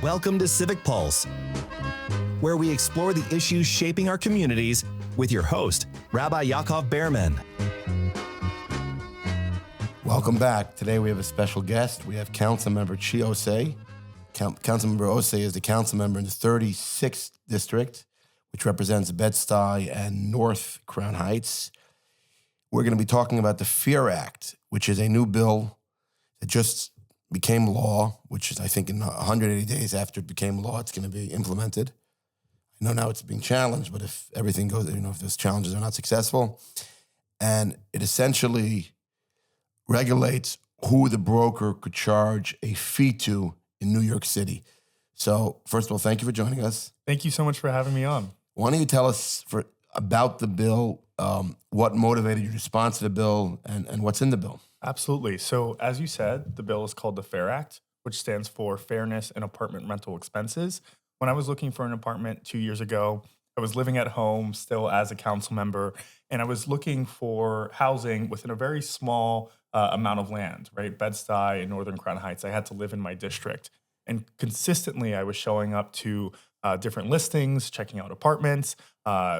Welcome to Civic Pulse, where we explore the issues shaping our communities with your host, Rabbi Yaacov Behrman. Welcome back. Today we have a special guest. We have Councilmember Ossé. Councilmember Ossé is the council member in the 36th district, which represents Bed-Stuy and North Crown Heights. We're going to be talking about the FEAR Act, which is a new bill that just became law, which is, I think, in 180 days after it became law, it's going to be implemented. I know now it's being challenged, but if everything goes, if those challenges are not successful, and it essentially regulates who the broker could charge a fee to in New York City. So, first of all, thank you for joining us. Thank you so much for having me on. Why don't you tell us about the bill, what motivated your response to the bill, and what's in the bill? Absolutely. So as you said, the bill is called the FAIR Act, which stands for Fairness in Apartment Rental Expenses. When I was looking for an apartment 2 years ago, I was living at home still as a council member, and I was looking for housing within a very small amount of land, right? Bed-Stuy and Northern Crown Heights. I had to live in my district. And consistently, I was showing up to different listings, checking out apartments.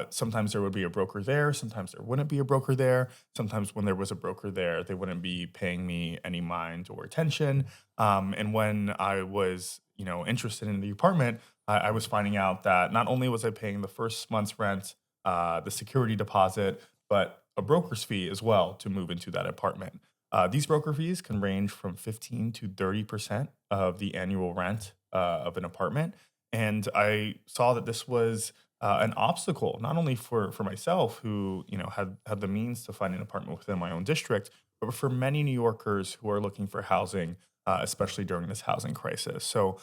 Sometimes there would be a broker there. Sometimes there wouldn't be a broker there. Sometimes when there was a broker there, they wouldn't be paying me any mind or attention. And when I was, interested in the apartment, I was finding out that not only was I paying the first month's rent, the security deposit, but a broker's fee as well to move into that apartment. These broker fees can range from 15 to 30% of the annual rent of an apartment. And I saw that this was an obstacle, not only for myself, who had the means to find an apartment within my own district, but for many New Yorkers who are looking for housing, especially during this housing crisis. So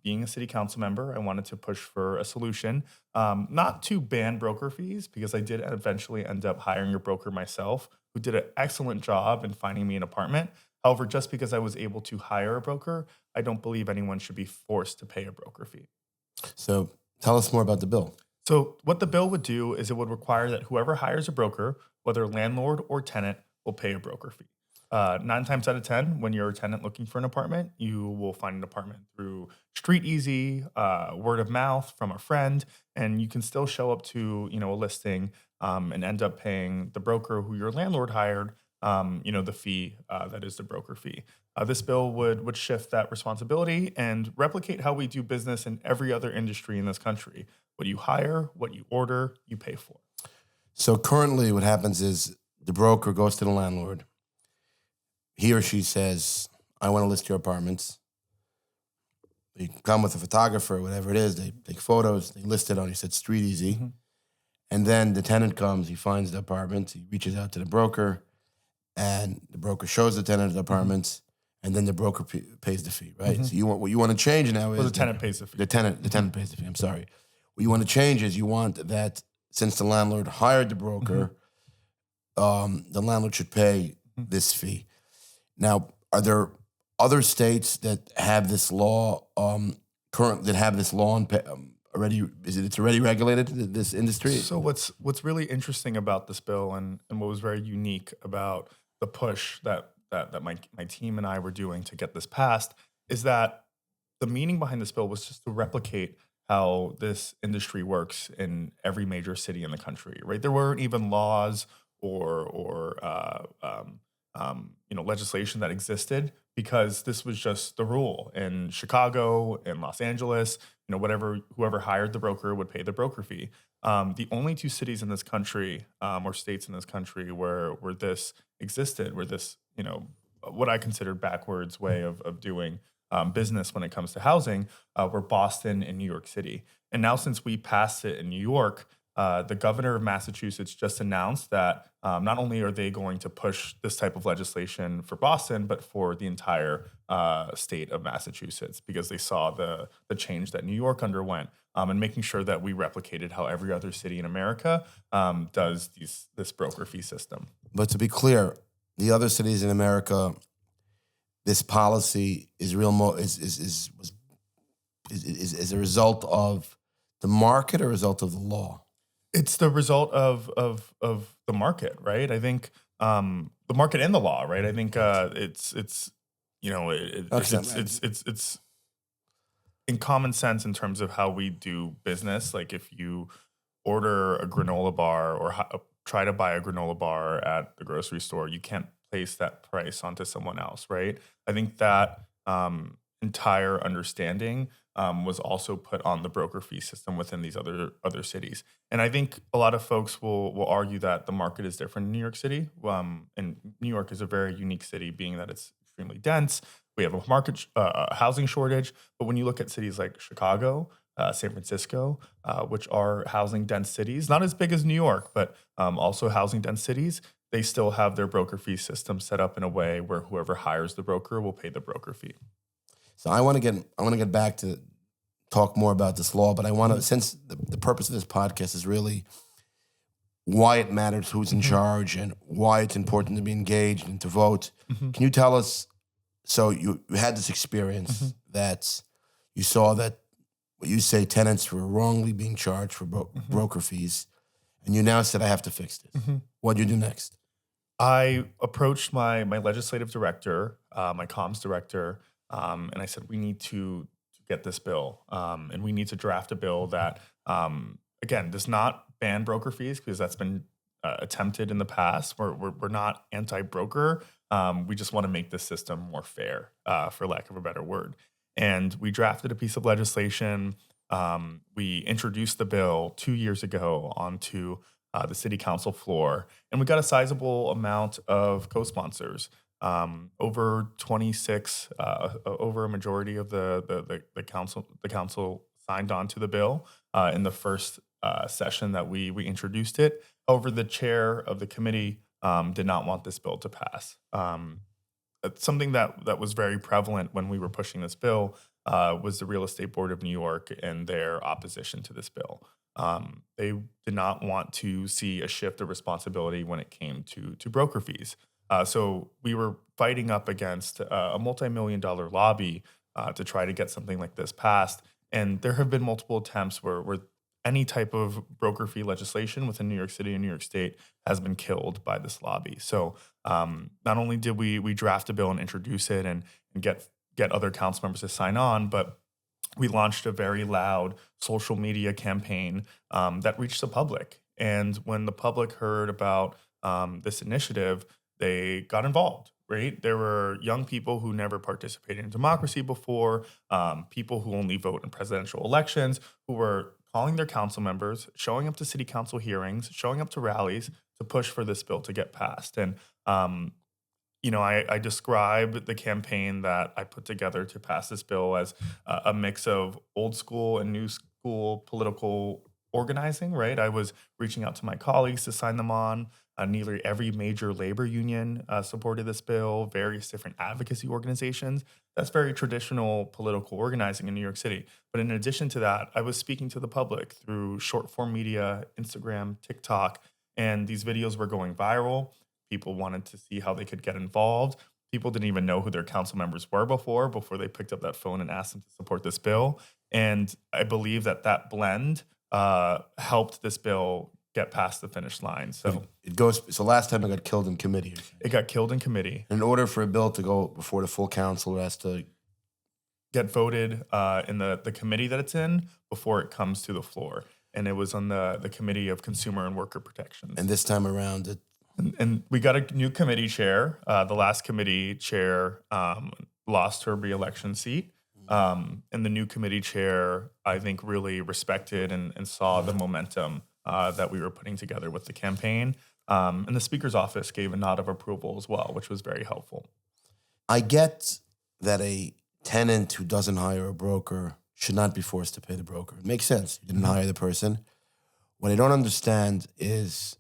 being a city council member, I wanted to push for a solution, not to ban broker fees, because I did eventually end up hiring a broker myself who did an excellent job in finding me an apartment. However, just because I was able to hire a broker, I don't believe anyone should be forced to pay a broker fee. So tell us more about the bill. So what the bill would do is it would require that whoever hires a broker, whether landlord or tenant, will pay a broker fee. 9 times out of 10, when you're a tenant looking for an apartment, you will find an apartment through Street Easy, word of mouth from a friend, and you can still show up to a listing and end up paying the broker who your landlord hired the fee that is the broker fee. This bill would shift that responsibility and replicate how we do business in every other industry in this country. What you hire, what you order, you pay for. So currently what happens is the broker goes to the landlord. He or she says, I want to list your apartments. They come with a photographer, whatever it is. They take photos. They list it on, you said, Street Easy. Mm-hmm. And then the tenant comes. He finds the apartment. He reaches out to the broker. And the broker shows the tenant the apartments, and then the broker pays the fee, right? Mm-hmm. So what you want to change now is the tenant pays the fee. The tenant pays the fee. I'm sorry. What you want to change is you want that since the landlord hired the broker, the landlord should pay this fee. Now, are there other states that have this law already? It's already regulated, this industry? So what's really interesting about this bill and what was very unique about the push that my team and I were doing to get this passed is that the meaning behind this bill was just to replicate how this industry works in every major city in the country, right? There weren't even laws or legislation that existed because this was just the rule. In Chicago, in Los Angeles, whoever hired the broker would pay the broker fee. The only 2 cities in this country or states in this country where this existed, where this, what I considered backwards way of doing business when it comes to housing, were Boston and New York City. And now since we passed it in New York, the governor of Massachusetts just announced that not only are they going to push this type of legislation for Boston, but for the entire state of Massachusetts, because they saw the change that New York underwent, and making sure that we replicated how every other city in America does this broker fee system. But to be clear, the other cities in America, this policy is a result of the market or a result of the law? It's the result of the market, right? I think the market and the law, right? I think it's in common sense, in terms of how we do business, like if you order a granola bar or try to buy a granola bar at the grocery store, you can't place that price onto someone else, right? I think that entire understanding was also put on the broker fee system within these other cities. And I think a lot of folks will argue that the market is different in New York City. And New York is a very unique city, being that it's extremely dense. We have a housing shortage. But when you look at cities like Chicago, San Francisco, which are housing dense cities, not as big as New York, but also housing dense cities, they still have their broker fee system set up in a way where whoever hires the broker will pay the broker fee. So I want to get back to talk more about this law, but I want to, since the purpose of this podcast is really why it matters who's in charge and why it's important to be engaged and to vote. Can you tell us, so you had this experience that you saw that what you say tenants were wrongly being charged for broker fees, and you now said, I have to fix this. What did you do next? I approached my legislative director, my comms director, and I said, we need to get this bill, and we need to draft a bill that, again, does not ban broker fees, because that's been attempted in the past. We're not anti-broker. We just want to make the system more fair, for lack of a better word. And we drafted a piece of legislation. We introduced the bill 2 years ago onto the city council floor, and we got a sizable amount of co-sponsors. Over 26, over a majority of the council signed on to the bill in the first session that we introduced it. However, the chair of the committee did not want this bill to pass. Something that was very prevalent when we were pushing this bill was the Real Estate Board of New York and their opposition to this bill. They did not want to see a shift of responsibility when it came to broker fees. So we were fighting up against a multi-million-dollar lobby to try to get something like this passed. And there have been multiple attempts where any type of broker fee legislation within New York City and New York State has been killed by this lobby. So not only did we draft a bill and introduce it and get other council members to sign on, but we launched a very loud social media campaign that reached the public. And when the public heard about this initiative, they got involved, right? There were young people who never participated in democracy before, people who only vote in presidential elections, who were calling their council members, showing up to city council hearings, showing up to rallies to push for this bill to get passed. And, I describe the campaign that I put together to pass this bill as a mix of old school and new school political organizing, right? I was reaching out to my colleagues to sign them on. Nearly every major labor union supported this bill, various different advocacy organizations. That's very traditional political organizing in New York City. But in addition to that, I was speaking to the public through short form media, Instagram, TikTok, and these videos were going viral. People wanted to see how they could get involved. People didn't even know who their council members were before they picked up that phone and asked them to support this bill. And I believe that blend helped this bill get past the finish line. So So last time it got killed in committee. It got killed in committee. In order for a bill to go before the full council, it has to get voted in the committee that it's in before it comes to the floor. And it was on the Committee of Consumer and Worker Protections. And this time around, and we got a new committee chair. The last committee chair lost her re-election seat. And the new committee chair, I think, really respected and saw the momentum that we were putting together with the campaign. And the Speaker's office gave a nod of approval as well, which was very helpful. I get that a tenant who doesn't hire a broker should not be forced to pay the broker. It makes sense. You didn't hire the person. What I don't understand is,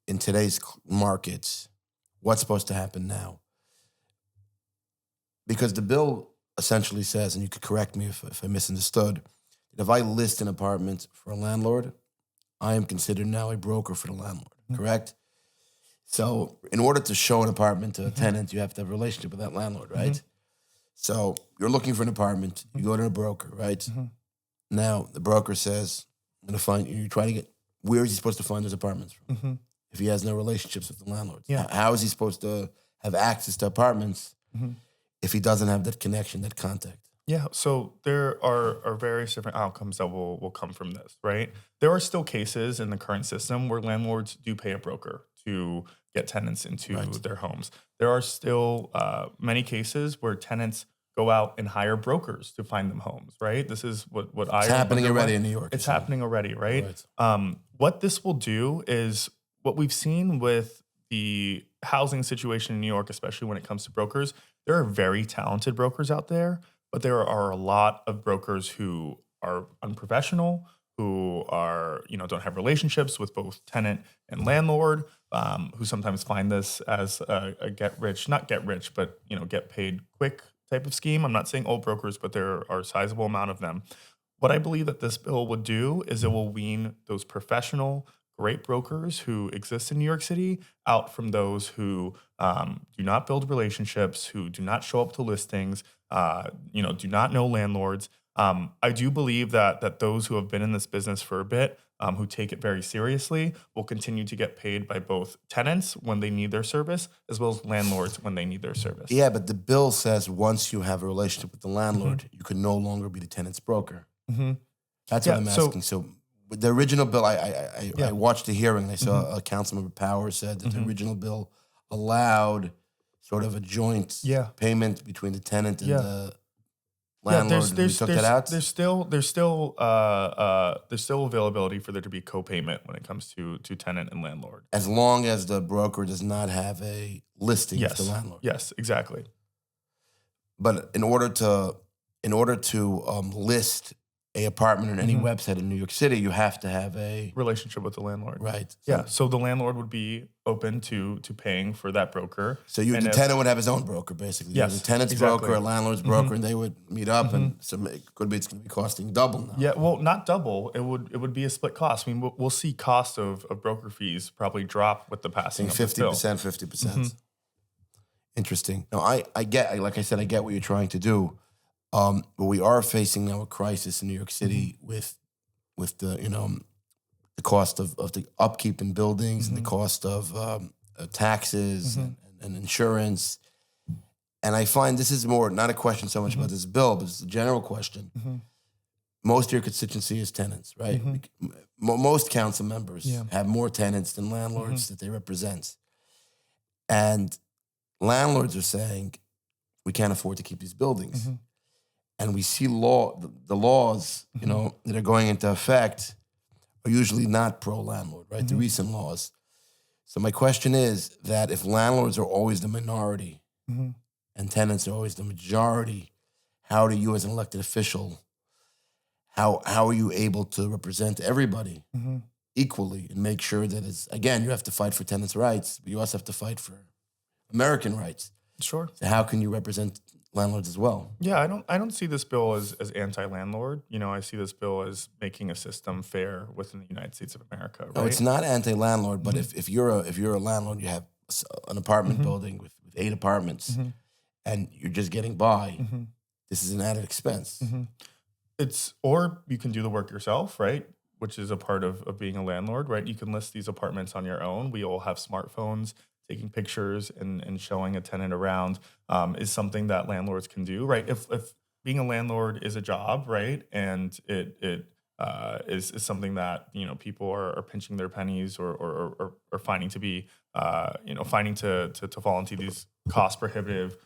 in today's markets, what's supposed to happen now? Because the bill essentially says, and you could correct me if I misunderstood, that if I list an apartment for a landlord, I am considered now a broker for the landlord, correct? So in order to show an apartment to a tenant, you have to have a relationship with that landlord, right? So you're looking for an apartment, you go to a broker, right? Now the broker says, you try to get, where is he supposed to find those apartments from? If he has no relationships with the landlords? How is he supposed to have access to apartments if he doesn't have that connection, that contact? Yeah, so there are various different outcomes that will come from this, right? There are still cases in the current system where landlords do pay a broker to get tenants into Right. their homes. There are still many cases where tenants go out and hire brokers to find them homes, right? This is what I It's am happening underway. already in New York. It's you're saying. happening already, right? Right. What this will do is what we've seen with the housing situation in New York, especially when it comes to brokers. There are very talented brokers out there, but there are a lot of brokers who are unprofessional, who are, don't have relationships with both tenant and landlord, who sometimes find this as a not get rich, but, get paid quick type of scheme. I'm not saying all brokers, but there are a sizable amount of them. What I believe that this bill would do is it will wean those professional, great brokers who exist in New York City out from those who do not build relationships, who do not show up to listings, do not know landlords. I do believe that those who have been in this business for a bit, who take it very seriously, will continue to get paid by both tenants when they need their service, as well as landlords when they need their service. Yeah, but the bill says once you have a relationship with the landlord, you can no longer be the tenant's broker. Mm-hmm. That's Yeah, what I'm so- asking. So with the original bill, I Yeah. watched the hearing. And I saw a Councilmember Power said that the original bill allowed sort of a joint Yeah. payment between the tenant and Yeah. the landlord. We took that out. There's still availability for there to be co-payment when it comes to tenant and landlord. As long as the broker does not have a listing Yes, with the landlord. yes, exactly. But in order to list a apartment on any website in New York City, you have to have a Relationship with the landlord. right. Yeah, so the landlord would be open to paying for that broker. So And the if- tenant would have his own broker, basically. You have Yes, a tenant's exactly. broker, a landlord's broker, and they would meet up, and so it's going to be costing double now. Yeah, well, not double. It would be a split cost. I mean, we'll see cost of broker fees probably drop with the passing of this bill. 50%, 50%. Interesting. No, I get, like I said, I get what you're trying to do. But we are facing now a crisis in New York City with the the cost of the upkeep in buildings and the cost of taxes and insurance. And I find this is more not a question so much about this bill, but it's a general question. Most of your constituency is tenants, right? Most council members have more tenants than landlords that they represent. And landlords are saying, we can't afford to keep these buildings. And we see the laws, that are going into effect are usually not pro-landlord, right? The recent laws. So my question is that if landlords are always the minority and tenants are always the majority, how do you as an elected official, how are you able to represent everybody equally and make sure that again, you have to fight for tenants' rights, but you also have to fight for American rights. Sure. So how can you represent landlords as well? Yeah, I don't see this bill as anti-landlord. I see this bill as making a system fair within the United States of America. Right? No, it's not anti-landlord, but if you're a landlord, you have an apartment building with 8 apartments, and you're just getting by. This is an added expense. Or you can do the work yourself, right? Which is a part of being a landlord, right? You can list these apartments on your own. We all have smartphones. Taking pictures and showing a tenant around is something that landlords can do, right? If being a landlord is a job, right, and it is something that people are pinching their pennies or finding to be finding to fall into these cost prohibitive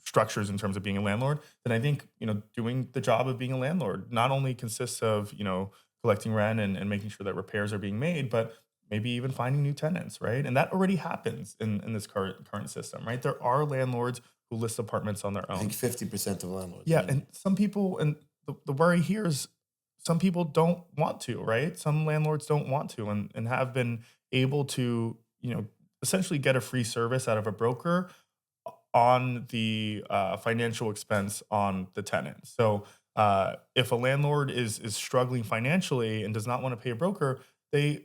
structures in terms of being a landlord, then I think doing the job of being a landlord not only consists of collecting rent and making sure that repairs are being made, but maybe even finding new tenants, right? And that already happens in this current system, right? There are landlords who list apartments on their own. I think 50% of landlords. Yeah, and some people, and the worry here is some people don't want to, right? Some landlords don't want to and have been able to, essentially get a free service out of a broker on the financial expense on the tenant. So if a landlord is struggling financially and does not want to pay a broker, they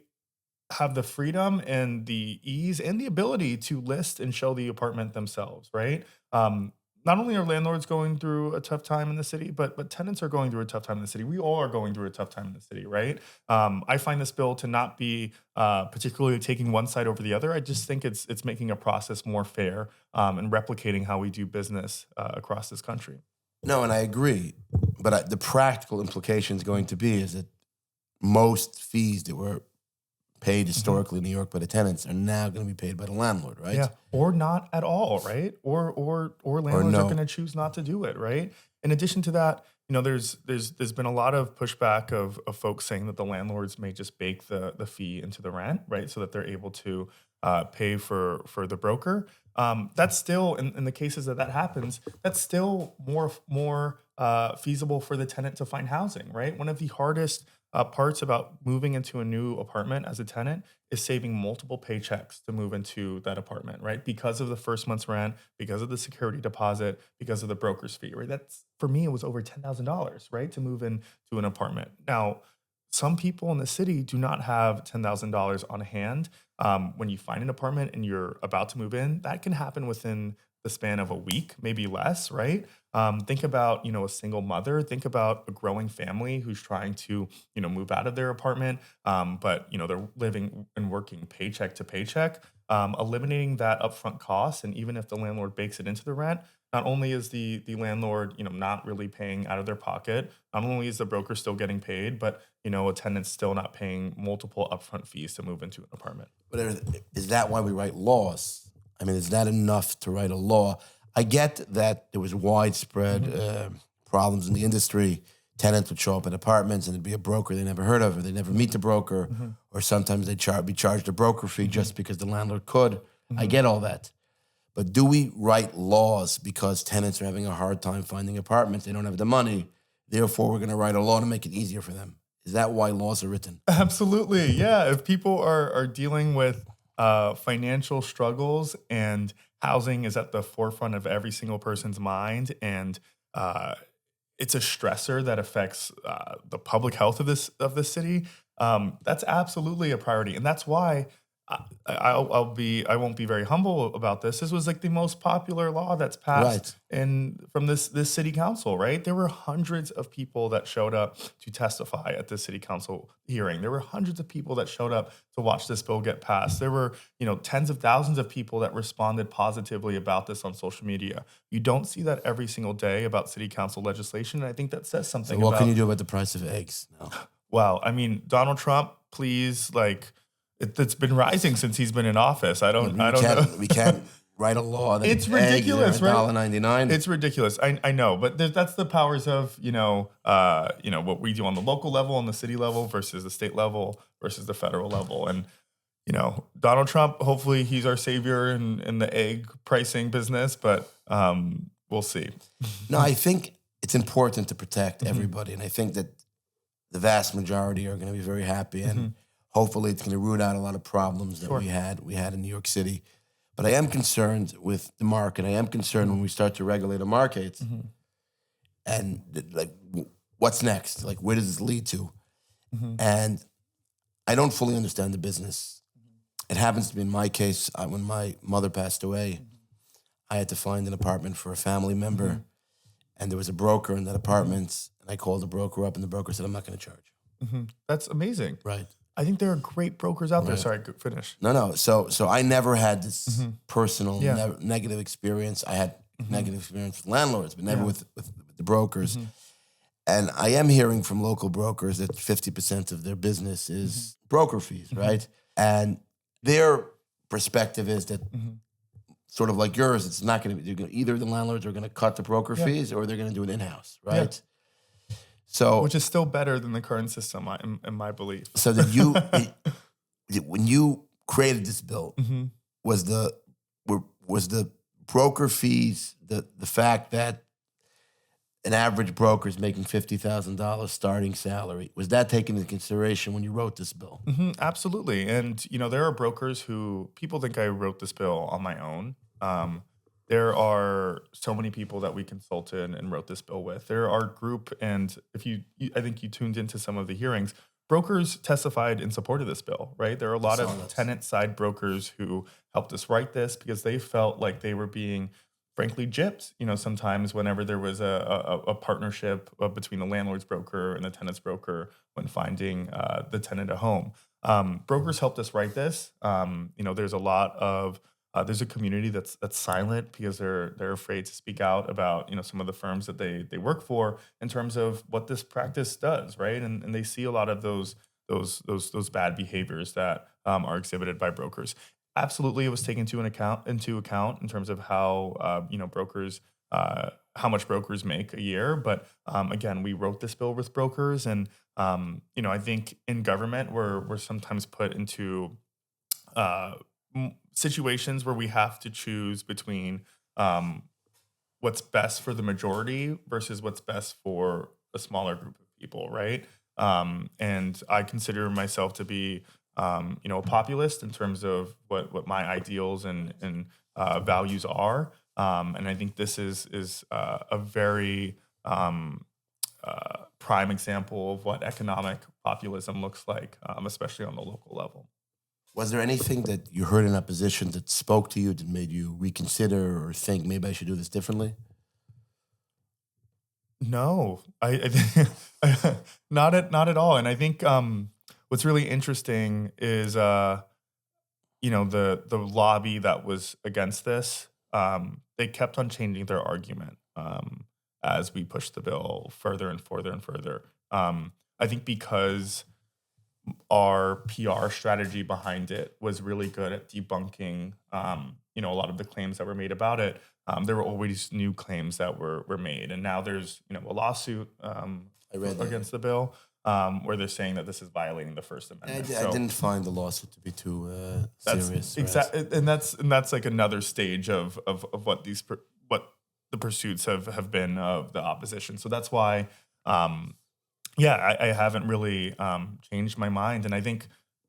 have the freedom and the ease and the ability to list and show the apartment themselves, right? Not only are landlords going through a tough time in the city, but tenants are going through a tough time in the city. We all are going through a tough time in the city, right? I find this bill to not be particularly taking one side over the other. I just think it's making a process more fair and replicating how we do business across this country. No, and I agree. But the practical implication is going to be is that most fees that were paid historically in New York by the tenants are now going to be paid by the landlord, right? Yeah, or not at all, right? Or landlords no. are going to choose not to do it, right? In addition to that, there's been a lot of pushback of folks saying that the landlords may just bake the fee into the rent, right, so that they're able to pay for the broker. That's still in the cases that happens. That's still more feasible for the tenant to find housing, right? One of the hardest parts about moving into a new apartment as a tenant is saving multiple paychecks to move into that apartment, right? Because of the first month's rent, because of the security deposit, because of the broker's fee, right? That's, for me, it was over $10,000, right? To move into an apartment. Now, some people in the city do not have $10,000 on hand. When you find an apartment and you're about to move in, that can happen within the span of a week, maybe less, right? Think about, a single mother. Think about a growing family who's trying to, move out of their apartment, but, they're living and working paycheck to paycheck. Eliminating that upfront cost, and even if the landlord bakes it into the rent, not only is the landlord, not really paying out of their pocket, not only is the broker still getting paid, but, a tenant's still not paying multiple upfront fees to move into an apartment. But is that why we write laws? I mean, is that enough to write a law? I get that there was widespread problems in the industry. Tenants would show up in apartments and it'd be a broker they never heard of, or they never meet the broker, or sometimes they'd be charged a broker fee just because the landlord could. I get all that. But do we write laws because tenants are having a hard time finding apartments? They don't have the money. Therefore, we're going to write a law to make it easier for them. Is that why laws are written? Absolutely. Yeah. If people are dealing with financial struggles and housing is at the forefront of every single person's mind, and it's a stressor that affects the public health of this city, that's absolutely a priority. And that's why I won't be very humble about this. This was like the most popular law that's passed from this city council, right? There were hundreds of people that showed up to testify at the city council hearing. There were hundreds of people that showed up to watch this bill get passed. There were, tens of thousands of people that responded positively about this on social media. You don't see that every single day about city council legislation. And I think that says something So what can you do about the price of eggs now? Well, I mean, Donald Trump, please, it's been rising since he's been in office. I don't know. We can't write a law that it's ridiculous, right? $1.99. It's ridiculous. I know, but that's the powers of what we do on the local level, on the city level, versus the state level, versus the federal level. And Donald Trump, hopefully he's our savior in the egg pricing business, but we'll see. No, I think it's important to protect everybody, and I think that the vast majority are going to be very happy, and hopefully it's going to root out a lot of problems that we had in New York City. But I am concerned with the market. I am concerned when we start to regulate a market, and what's next? Like, where does this lead to? And I don't fully understand the business. It happens to be in my case, when my mother passed away, I had to find an apartment for a family member, and there was a broker in that apartment, and I called the broker up, and the broker said, I'm not going to charge. That's amazing. Right. I think there are great brokers out there. Sorry, finish. No. So I never had this personal negative experience. I had negative experience with landlords, but never with the brokers. And I am hearing from local brokers that 50% of their business is broker fees, right? And their perspective is that sort of like yours, it's not going to be, either the landlords are going to cut the broker fees or they're going to do it in-house, right? Yeah. So, which is still better than the current system, in my belief. So that when you created this bill, was the broker fees, the fact that an average broker is making $50,000 starting salary, was that taken into consideration when you wrote this bill? Absolutely. And, there are brokers who, people think I wrote this bill on my own. There are so many people that we consulted and wrote this bill with. There are group, and I think you tuned into some of the hearings, brokers testified in support of this bill, right? There are a lot of tenant side brokers who helped us write this because they felt like they were being, frankly, gypped, sometimes whenever there was a partnership between the landlord's broker and the tenant's broker when finding the tenant a home. Brokers helped us write this. There's a lot of there's a community that's silent because they're afraid to speak out about some of the firms that they work for in terms of what this practice does, right? And they see a lot of those bad behaviors that are exhibited by brokers. Absolutely, it was taken into account in terms of how brokers. How much brokers make a year, but again, we wrote this bill with brokers, and I think in government we're sometimes put into situations where we have to choose between what's best for the majority versus what's best for a smaller group of people, right? And I consider myself to be, a populist in terms of what my ideals and values are. And I think this is a very prime example of what economic populism looks like, especially on the local level. Was there anything that you heard in opposition that spoke to you, that made you reconsider or think maybe I should do this differently? No, I think not at all. And I think what's really interesting is the lobby that was against this. They kept on changing their argument as we pushed the bill further and further and further. I think because our PR strategy behind it was really good at debunking, a lot of the claims that were made about it. There were always new claims that were made, and now there's a lawsuit against the bill where they're saying that this is violating the First Amendment. I didn't find the lawsuit to be too serious. Exactly, and that's like another stage of what what the pursuits have been of the opposition. So that's why. I haven't really changed my mind, and I think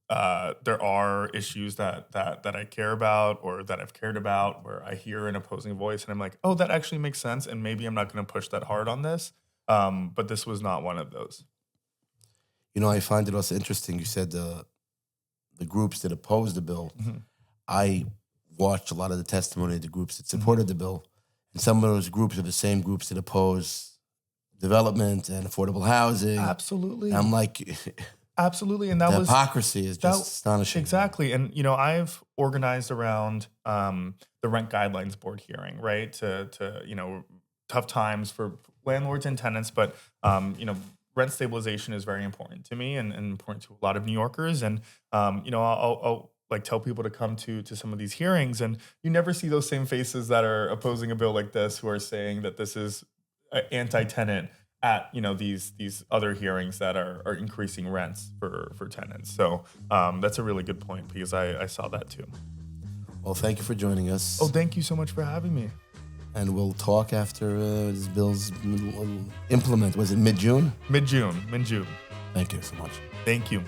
there are issues that I care about or that I've cared about where I hear an opposing voice and I'm like, oh, that actually makes sense, and maybe I'm not going to push that hard on this. But this was not one of those. I find it also interesting. You said the groups that opposed the bill. Mm-hmm. I watched a lot of the testimony of the groups that supported the bill, and some of those groups are the same groups that oppose development and affordable housing. Absolutely. And I'm like, absolutely, and that the was hypocrisy is just astonishing. Exactly, and I've organized around the Rent Guidelines Board hearing, right? To tough times for landlords and tenants, but rent stabilization is very important to me and important to a lot of New Yorkers, and I'll like tell people to come to some of these hearings, and you never see those same faces that are opposing a bill like this who are saying that this is anti-tenant at these other hearings that are increasing rents for tenants. So that's a really good point because I saw that too. Well, thank you for joining us. Oh, thank you so much for having me. And we'll talk after this bill's implement. Was it mid-June? Mid-June. Thank you so much. Thank you.